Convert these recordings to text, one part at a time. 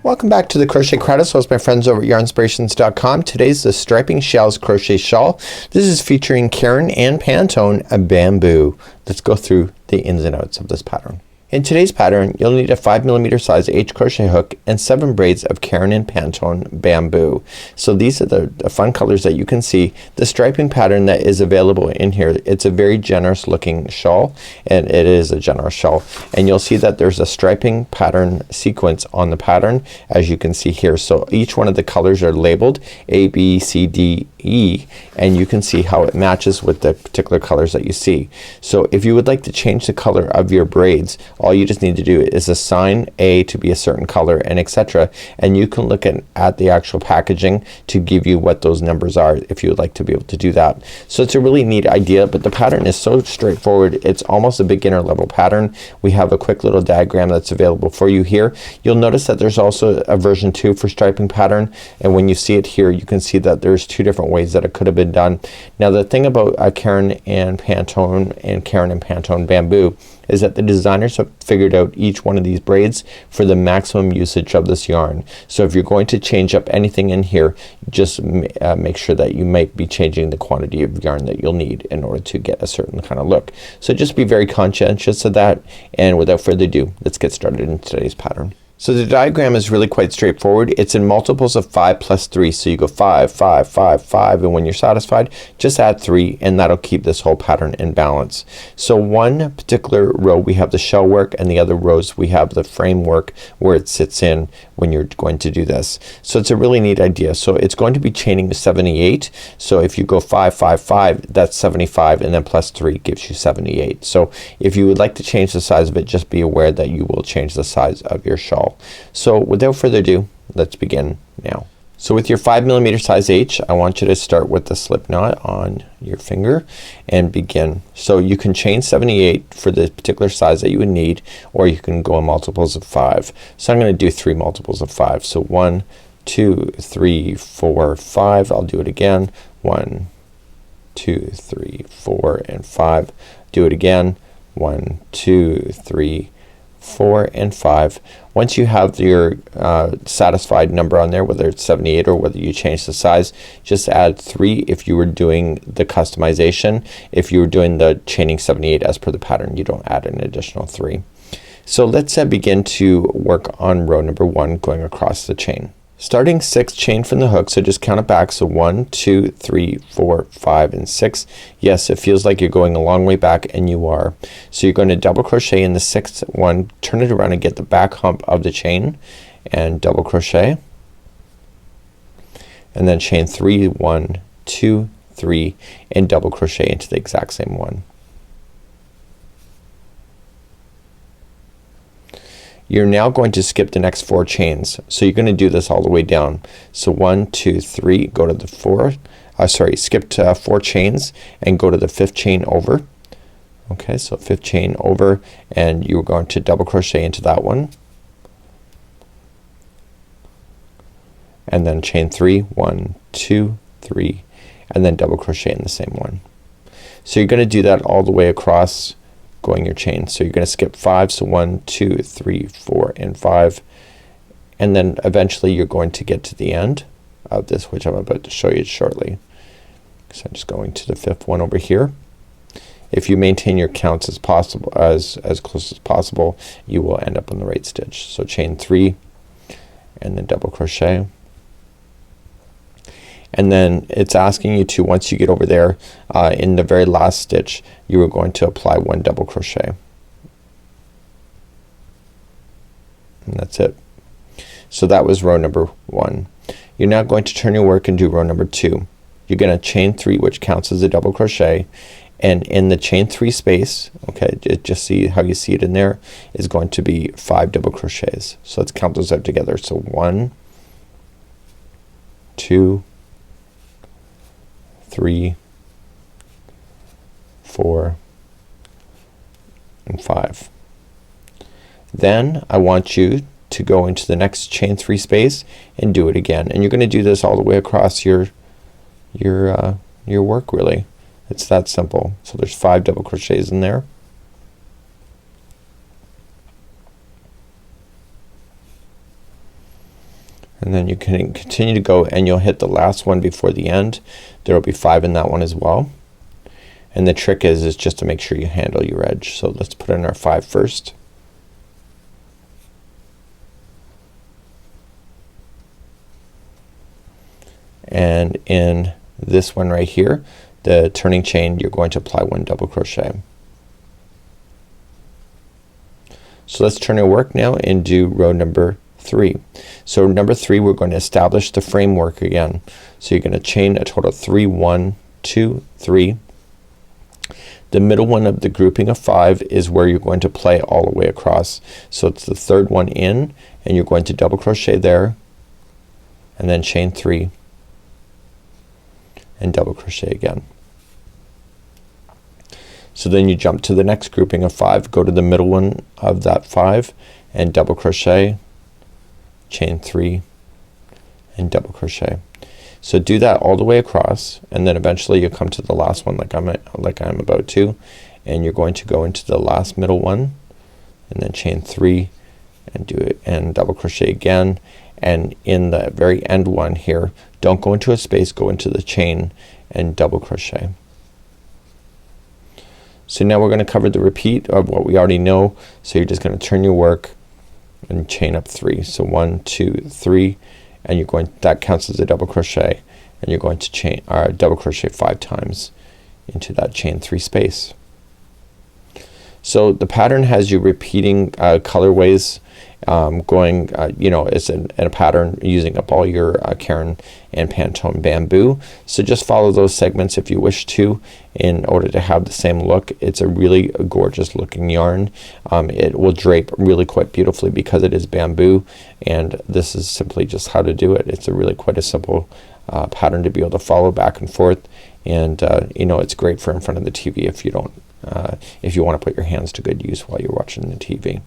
Welcome back to the Crochet Credits. So, my friends over at yarnspirations.com. Today's the Striping Shells Crochet Shawl. This is featuring Caron and Pantone Bamboo. Let's go through the ins and outs of this pattern. In today's pattern, you'll need a 5mm size H crochet hook and 7 braids of Caron and Pantone Bamboo. So these are the fun colors that you can see. The striping pattern that is available in here, it's a very generous looking shawl, and it is a generous shawl. And you'll see that there's a striping pattern sequence on the pattern, as you can see here. So each one of the colors are labeled A, B, C, D, E, and you can see how it matches with the particular colors that you see. So if you would like to change the color of your braids, all you just need to do is assign A to be a certain color and etc. And you can look at the actual packaging to give you what those numbers are if you would like to be able to do that. So it's a really neat idea, but the pattern is so straightforward. It's almost a beginner level pattern. We have a quick little diagram that's available for you here. You'll notice that there's also a version 2 for striping pattern, and when you see it here you can see that there's 2 different ways that it could have been done. Now the thing about Caron and Pantone Bamboo is that the designers have figured out each one of these braids for the maximum usage of this yarn. So if you're going to change up anything in here, just make sure that you might be changing the quantity of yarn that you'll need in order to get a certain kind of look. So just be very conscientious of that, and without further ado, let's get started in today's pattern. So the diagram is really quite straightforward. It's in multiples of 5 plus 3. So you go 5, 5, 5, 5, and when you're satisfied, just add 3, and that'll keep this whole pattern in balance. So one particular row we have the shell work, and the other rows we have the framework where it sits in when you're going to do this. So it's a really neat idea. So it's going to be chaining to 78. So if you go 5, 5, 5, that's 75, and then plus 3 gives you 78. So if you would like to change the size of it, just be aware that you will change the size of your shawl. So without further ado, let's begin now. So with your 5mm size H, I want you to start with the slip knot on your finger and begin. So you can chain 78 for the particular size that you would need, or you can go in multiples of 5. So I'm gonna do 3 multiples of 5. So 1, 2, 3, 4, 5. I'll do it again. 1, 2, 3, 4, and 5. Do it again. 1, 2, 3, 4, and 5. Once you have your satisfied number on there, whether it's 78 or whether you change the size, just add 3 if you were doing the customization. If you were doing the chaining 78 as per the pattern, you don't add an additional 3. So let's begin to work on row number 1 going across the chain. Starting 6, chain from the hook, so just count it back. So 1, 2, 3, 4, 5, and 6. Yes, it feels like you're going a long way back, and you are. So you're going to double crochet in the 6th one, turn it around and get the back hump of the chain, and double crochet, and then chain 3, 1, 2, 3, and double crochet into the exact same one. You're now going to skip the next 4 chains. So you're gonna do this all the way down. So 1, 2, 3, go to the 4, skip to 4 chains and go to the 5th chain over. Okay, so 5th chain over, and you're going to double crochet into that one. And then chain 3, 1, 2, 3, and then double crochet in the same one. So you're gonna do that all the way across going your chain. So you're gonna skip 5, so 1, 2, 3, 4, and 5, and then eventually you're going to get to the end of this, which I'm about to show you shortly. So I'm just going to the 5th one over here. If you maintain your counts as possible, as close as possible, you will end up on the right stitch. So chain 3 and then double crochet. And then it's asking you to, once you get over there in the very last stitch, you are going to apply 1 double crochet, and that's it. So that was row number 1. You're now going to turn your work and do row number 2. You're gonna chain 3, which counts as a double crochet, and in the chain 3 space, okay, just see how you see it in there, is going to be 5 double crochets. So let's count those out together. So 1, 2, 3, 4, and 5. Then I want you to go into the next chain 3 space and do it again, and you're gonna do this all the way across your work. Really, it's that simple. So there's 5 double crochets in there. and then you can continue to go and you'll hit the last one before the end. There will be 5 in that one as well. And the trick is just to make sure you handle your edge. So let's put in our 5 first. And in this one right here, the turning chain, you're going to apply 1 double crochet. So let's turn our work now and do row number 3. So number 3, we're going to establish the framework again. So you're gonna chain a total of 3, 1, 2, 3. The middle one of the grouping of 5 is where you're going to play all the way across. So it's the 3rd one in, and you're going to double crochet there, and then chain 3 and double crochet again. So then you jump to the next grouping of 5, go to the middle one of that 5 and double crochet, chain 3 and double crochet. So do that all the way across, and then eventually you come to the last one like I'm about to, and you're going to go into the last middle one and then chain 3 and do it and double crochet again. And in the very end one here, don't go into a space, go into the chain and double crochet. So now we're gonna cover the repeat of what we already know. So you're just gonna turn your work and chain up 3. So 1, 2, 3, and you're going, that counts as a double crochet, and you're going to chain double crochet 5 times into that chain 3 space. So the pattern has you repeating colorways, going you know, it's in a pattern using up all your Caron and Pantone Bamboo. So just follow those segments if you wish to in order to have the same look. It's a really gorgeous looking yarn. It will drape really quite beautifully because it is bamboo, and this is simply just how to do it. It's a really quite a simple pattern to be able to follow back and forth, and you know, it's great for in front of the TV if you don't if you want to put your hands to good use while you're watching the TV.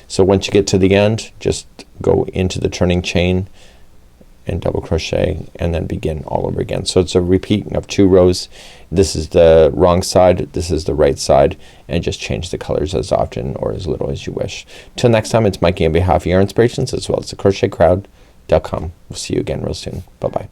So once you get to the end, just go into the turning chain and double crochet and then begin all over again. So it's a repeat of 2 rows. This is the wrong side, this is the right side, and just change the colors as often or as little as you wish. Till next time, it's Mikey on behalf of Yarn Inspirations as well as the crochetcrowd.com. We'll see you again real soon. Bye bye.